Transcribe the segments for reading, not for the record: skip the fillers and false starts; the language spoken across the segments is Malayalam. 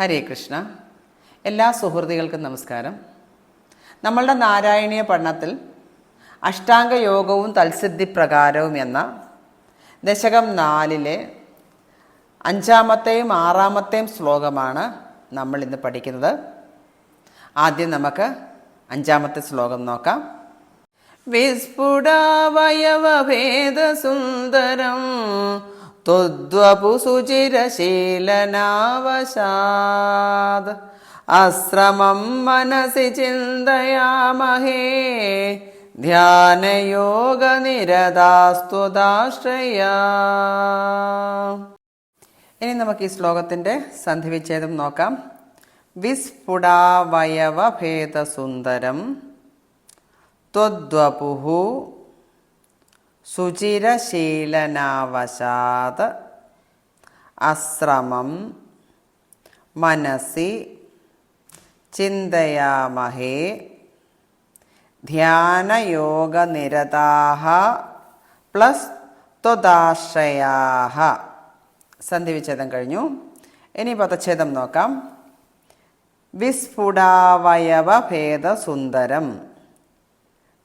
ഹരേ കൃഷ്ണ. എല്ലാ സുഹൃത്തുക്കൾക്കും നമസ്കാരം. നമ്മളുടെ നാരായണീയ പഠനത്തിൽ അഷ്ടാംഗ യോഗവും തൽസിദ്ധി പ്രകാരവും എന്ന ദശകം 4-ലെ 5-ാമത്തെയും 6-ാമത്തെയും ശ്ലോകമാണ് നമ്മൾ ഇന്ന് പഠിക്കുന്നത്. ആദ്യം നമുക്ക് 5-ാമത്തെ ശ്ലോകം നോക്കാം. വിസ്ഫുടാവയവഭേദസുന്ദരം ത്വദ്വപുസുചിരശീലനാവശാദ് അശ്രമം മനസി ചിന്തയാമഹേ ധ്യാനയോഗനിരതാസ്ത്വദാശ്രയാ. ഇനി നമുക്ക് ഈ ശ്ലോകത്തിൻ്റെ സന്ധിവിച്ഛേദം നോക്കാം. വിസ്ഫുടാവയവഭേദസുന്ദരം ത്വദ്വപുഃ സുചിരശീലനാവശാത് അശ്രമം മനസി ചിന്തയാമഹേ ധ്യാനയോഗനിരതാഃ പ്ലസ് ത്വദാശ്രയാഃ. സന്ധിവിച്ഛേദം കഴിഞ്ഞു. ഇനി പദച്ഛേദം നോക്കാം. വിസ്ഫുടാവയവഭേദസുന്ദരം.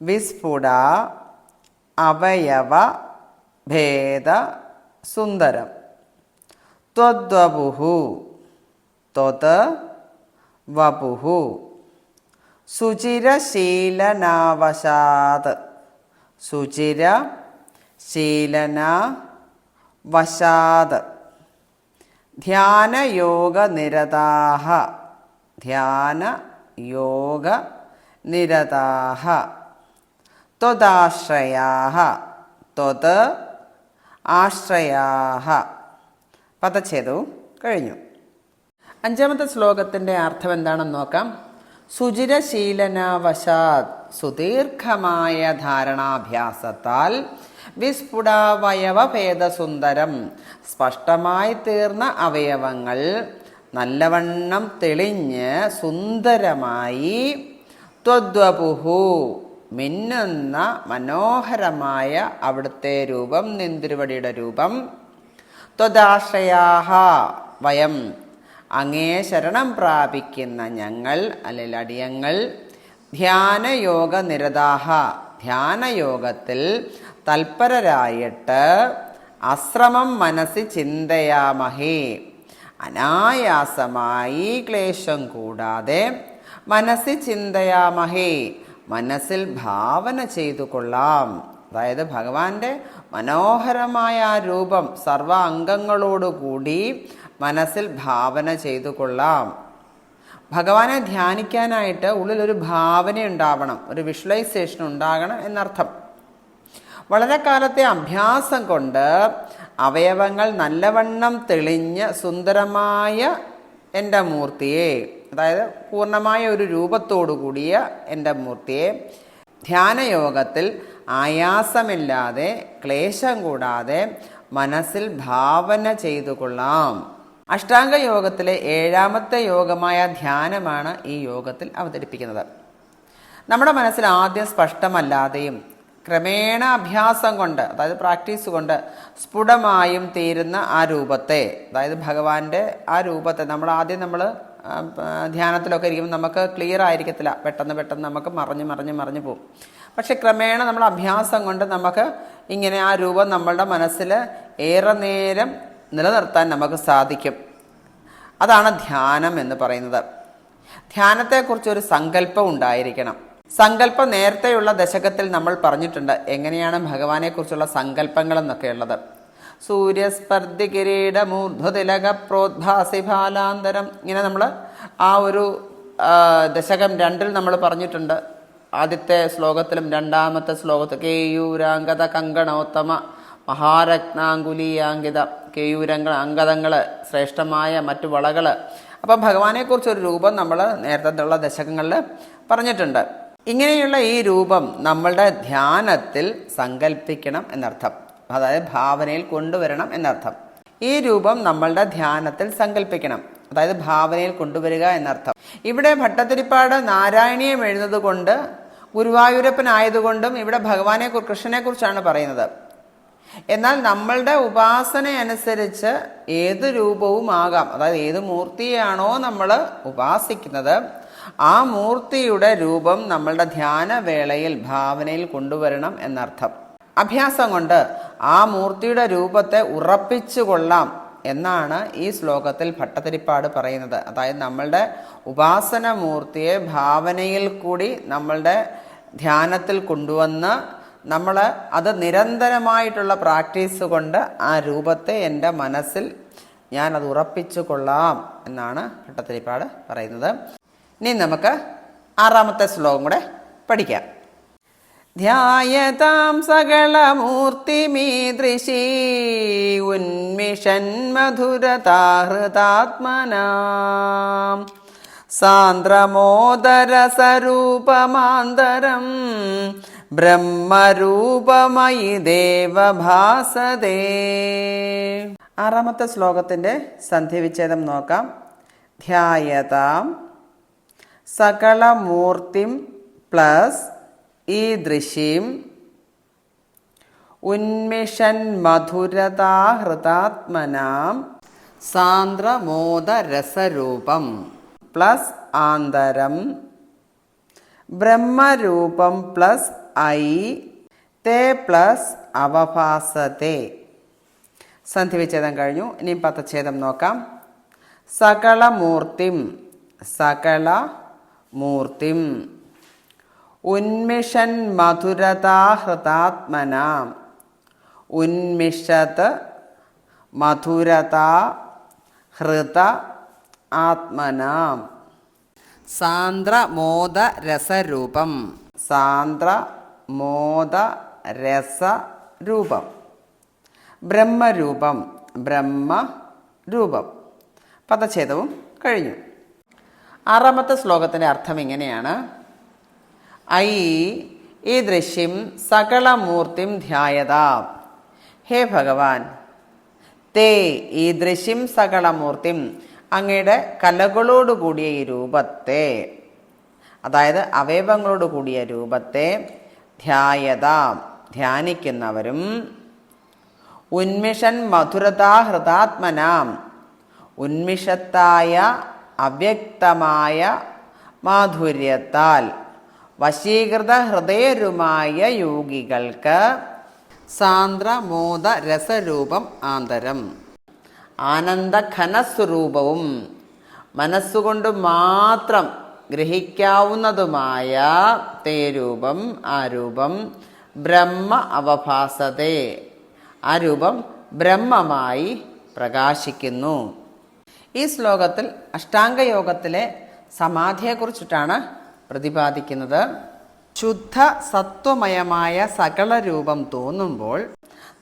വിസ്ഫുട അവയവ ഭേദ സുന്ദരം. ത്വദ്വപുഃ ത്വത് വപുഃ സുചിരശീലനാവശാത് സുചിര ശീലന വശാത് ധ്യാനയോഗനിരതാഃ ധ്യാനയോഗനിരതാഃ ത്വദാശ്രയാഃ ത്വത് ആശ്രയാഃ. പദച്ഛേദവും കഴിഞ്ഞു. 5-ാമത്തെ ശ്ലോകത്തിൻ്റെ അർത്ഥം എന്താണെന്ന് നോക്കാം. സുചിരശീലനാവശാത് സുദീർഘമായ ധാരണാഭ്യാസത്താൽ വിസ്ഫുടാവയവഭേദസുന്ദരം സ്പഷ്ടമായി തീർന്ന അവയവങ്ങൾ നല്ലവണ്ണം തെളിഞ്ഞ് സുന്ദരമായി ത്വദ്വപുഃ മിന്നുന്ന മനോഹരമായ അവിടുത്തെ രൂപം, നിന്തിരുവടിയുടെ രൂപം. ത്വദാശ്രയാഃ വയം അങ്ങേ ശരണം പ്രാപിക്കുന്ന ഞങ്ങൾ അല്ലെങ്കിൽ അടിയങ്ങൾ ധ്യാനയോഗനിരതാഃ ധ്യാനയോഗത്തിൽ തൽപരരായിട്ട് അശ്രമം മനസ്സി ചിന്തയാമഹേ അനായാസമായി ക്ലേശം കൂടാതെ മനസ്സി ചിന്തയാമഹേ മനസ്സിൽ ഭാവന ചെയ്തു കൊള്ളാം. അതായത് ഭഗവാന്റെ മനോഹരമായ ആ രൂപം സർവ അംഗങ്ങളോടുകൂടി മനസ്സിൽ ഭാവന ചെയ്തു കൊള്ളാം. ഭഗവാനെ ധ്യാനിക്കാനായിട്ട് ഉള്ളിലൊരു ഭാവന ഉണ്ടാവണം, ഒരു വിഷ്വലൈസേഷൻ ഉണ്ടാകണം എന്നർത്ഥം. വളരെ കാലത്തെ അഭ്യാസം കൊണ്ട് അവയവങ്ങൾ നല്ലവണ്ണം തെളിഞ്ഞ് സുന്ദരമായ എൻ്റെ മൂർത്തിയെ, അതായത് പൂർണ്ണമായ ഒരു രൂപത്തോടു കൂടിയ എൻ്റെ മൂർത്തിയെ ധ്യാനയോഗത്തിൽ ആയാസമില്ലാതെ ക്ലേശം കൂടാതെ മനസ്സിൽ ഭാവന ചെയ്തു കൊള്ളാം. അഷ്ടാംഗ യോഗത്തിലെ 7-ാമത്തെ യോഗമായ ധ്യാനമാണ് ഈ യോഗത്തിൽ അവതരിപ്പിക്കുന്നത്. നമ്മുടെ മനസ്സിൽ ആദ്യം സ്പഷ്ടമല്ലാതെയും ക്രമേണ അഭ്യാസം കൊണ്ട്, അതായത് പ്രാക്ടീസ് കൊണ്ട് സ്ഫുടമായും തീരുന്ന ആ രൂപത്തെ, അതായത് ഭഗവാന്റെ ആ രൂപത്തെ നമ്മൾ ധ്യാനത്തിലൊക്കെ ഇരിക്കുമ്പോൾ നമുക്ക് ക്ലിയർ ആയിരിക്കത്തില്ല, പെട്ടെന്ന് നമുക്ക് മറിഞ്ഞു പോകും. പക്ഷെ ക്രമേണ നമ്മൾ അഭ്യാസം കൊണ്ട് നമുക്ക് ഇങ്ങനെ ആ രൂപം നമ്മളുടെ മനസ്സിൽ ഏറെ നേരം നിലനിർത്താൻ നമുക്ക് സാധിക്കും. അതാണ് ധ്യാനം എന്ന് പറയുന്നത്. ധ്യാനത്തെക്കുറിച്ചൊരു സങ്കല്പം ഉണ്ടായിരിക്കണം. സങ്കല്പം നേരത്തെയുള്ള ദശകത്തിൽ നമ്മൾ പറഞ്ഞിട്ടുണ്ട് എങ്ങനെയാണ് ഭഗവാനെക്കുറിച്ചുള്ള സങ്കല്പങ്ങൾ എന്നൊക്കെയുള്ളത്. സൂര്യസ്പർദ്ധി കിരീടമൂർധ്വതിലക പ്രോദ്ഭാസി ഫാലാന്തരം, ഇങ്ങനെ നമ്മൾ ആ ഒരു ദശകം 2-ൽ നമ്മൾ പറഞ്ഞിട്ടുണ്ട്. ആദ്യത്തെ ശ്ലോകത്തിലും 2-ാമത്തെ ശ്ലോകത്തിൽ കേയൂരാംഗത കങ്കണോത്തമ മഹാരത്നാങ്കുലീയാങ്കിത, കേയൂരംഗ ശ്രേഷ്ഠമായ മറ്റു വളകൾ. അപ്പം ഭഗവാനെക്കുറിച്ചൊരു രൂപം നമ്മൾ നേരത്തെ ദശകങ്ങളിൽ പറഞ്ഞിട്ടുണ്ട്. ഇങ്ങനെയുള്ള ഈ രൂപം നമ്മളുടെ ധ്യാനത്തിൽ സങ്കല്പിക്കണം എന്നർത്ഥം, അതായത് ഭാവനയിൽ കൊണ്ടുവരണം എന്നർത്ഥം. ഈ രൂപം നമ്മളുടെ ധ്യാനത്തിൽ സങ്കല്പിക്കണം, അതായത് ഭാവനയിൽ കൊണ്ടുവരിക എന്നർത്ഥം. ഇവിടെ ഭട്ടതിരിപ്പാട് നാരായണീയം എഴുതുന്നത് കൊണ്ട് ഗുരുവായൂരപ്പനായതുകൊണ്ടും ഇവിടെ കൃഷ്ണനെ കുറിച്ചാണ് പറയുന്നത്. എന്നാൽ നമ്മളുടെ ഉപാസന അനുസരിച്ച് ഏത് രൂപവും ആകാം. അതായത് ഏത് മൂർത്തിയാണോ നമ്മൾ ഉപാസിക്കുന്നത് ആ മൂർത്തിയുടെ രൂപം നമ്മളുടെ ധ്യാനവേളയിൽ ഭാവനയിൽ കൊണ്ടുവരണം എന്നർത്ഥം. അഭ്യാസം കൊണ്ട് ആ മൂർത്തിയുടെ രൂപത്തെ ഉറപ്പിച്ചു കൊള്ളാം എന്നാണ് ഈ ശ്ലോകത്തിൽ ഭട്ടതിരിപ്പാട് പറയുന്നത്. അതായത് നമ്മളുടെ ഉപാസന മൂർത്തിയെ ഭാവനയിൽ കൂടി നമ്മളുടെ ധ്യാനത്തിൽ കൊണ്ടുവന്ന് നമ്മൾ അത് നിരന്തരമായിട്ടുള്ള പ്രാക്ടീസ് കൊണ്ട് ആ രൂപത്തെ എൻ്റെ മനസ്സിൽ ഞാനത് ഉറപ്പിച്ചു കൊള്ളാം എന്നാണ് ഭട്ടതിരിപ്പാട് പറയുന്നത്. ഇനി നമുക്ക് 6ാമത്തെ ശ്ലോകം കൂടെ പഠിക്കാം. ധ്യായതാം സകലമൂർത്തിമീദൃശീ ഉന്മിഷൻ മധുരതാഹൃതാത്മനാം സാന്ദ്രമോദരസരൂപമാന്തരം ബ്രഹ്മരൂപമയി ദേവഭാസതേ. 6ാമത്തെ ശ്ലോകത്തിൻ്റെ സന്ധിവിച്ഛേദം നോക്കാം. ധ്യായതാം സകലമൂർത്തിം പ്ലസ് ഈദൃശീം ഉന്മിഷൻ മധുരതാഹൃതാത്മനാം സാന്ദ്രമോദരസരൂപം പ്ലസ് ആന്തരം ബ്രഹ്മരൂപം പ്ലസ് ഐ തേ പ്ലസ് അവഭാസത്തെ. സന്ധിവിച്ഛേദം കഴിഞ്ഞു. ഇനി പദച്ഛേദം നോക്കാം. സകലമൂർത്തിം സകലമൂർത്തിം ഉന്മിഷൻ മധുരതാഹൃതാത്മനാം ഉന്മിഷത് മധുരത ഹൃത ആത്മനാം സാന്ദ്രമോദരസരൂപം സാന്ദ്രമോദരസരൂപം ബ്രഹ്മരൂപം ബ്രഹ്മരൂപം. പദച്ഛേദവും കഴിഞ്ഞു. 6ാമത്തെ ശ്ലോകത്തിൻ്റെ അർത്ഥം ഇങ്ങനെയാണ്. ഐ ഈ ദൃശ്യം സകലമൂർത്തിം ധ്യായത. ഹേ ഭഗവാൻ, തേ ഈ ദൃശ്യം സകലമൂർത്തിം അങ്ങയുടെ കലകളോടുകൂടിയ ഈ രൂപത്തെ, അതായത് അവയവങ്ങളോട് കൂടിയ രൂപത്തെ ധ്യായത ധ്യാനിക്കുന്നവരും ഉന്മിഷൻ മധുരതാഹൃതാത്മനാം ഉന്മിഷത്തായ അവ്യക്തമായ മാധുര്യത്താൽ വശീകൃത ഹൃദയരുമായ യോഗികൾക്ക് സാന്ദ്രമോദരസരൂപം ആന്തരം ആനന്ദഘനസ്വരൂപവും മനസ്സുകൊണ്ട് മാത്രം ഗ്രഹിക്കാവുന്നതുമായ തേ രൂപം ആ രൂപം ബ്രഹ്മ അവഭാസതേ ആ രൂപം ബ്രഹ്മമായി പ്രകാശിക്കുന്നു. ഈ ശ്ലോകത്തിൽ അഷ്ടാംഗയോഗത്തിലെ സമാധിയെക്കുറിച്ചിട്ടാണ് പ്രതിപാദിക്കുന്നത്. ശുദ്ധ സത്വമയമായ സകല രൂപം തോന്നുമ്പോൾ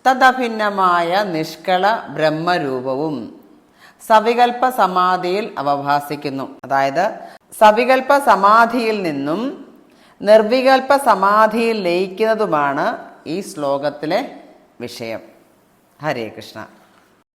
തദഭിന്നമായ നിഷ്കള ബ്രഹ്മരൂപവും സവികൽപ്പ സമാധിയിൽ അവഭാസിക്കുന്നു. അതായത് സവികൽപ്പ സമാധിയിൽ നിന്നും നിർവികൽപ്പ സമാധിയിൽ ലയിക്കുന്നതുമാണ് ഈ ശ്ലോകത്തിലെ വിഷയം. ഹരേ കൃഷ്ണ.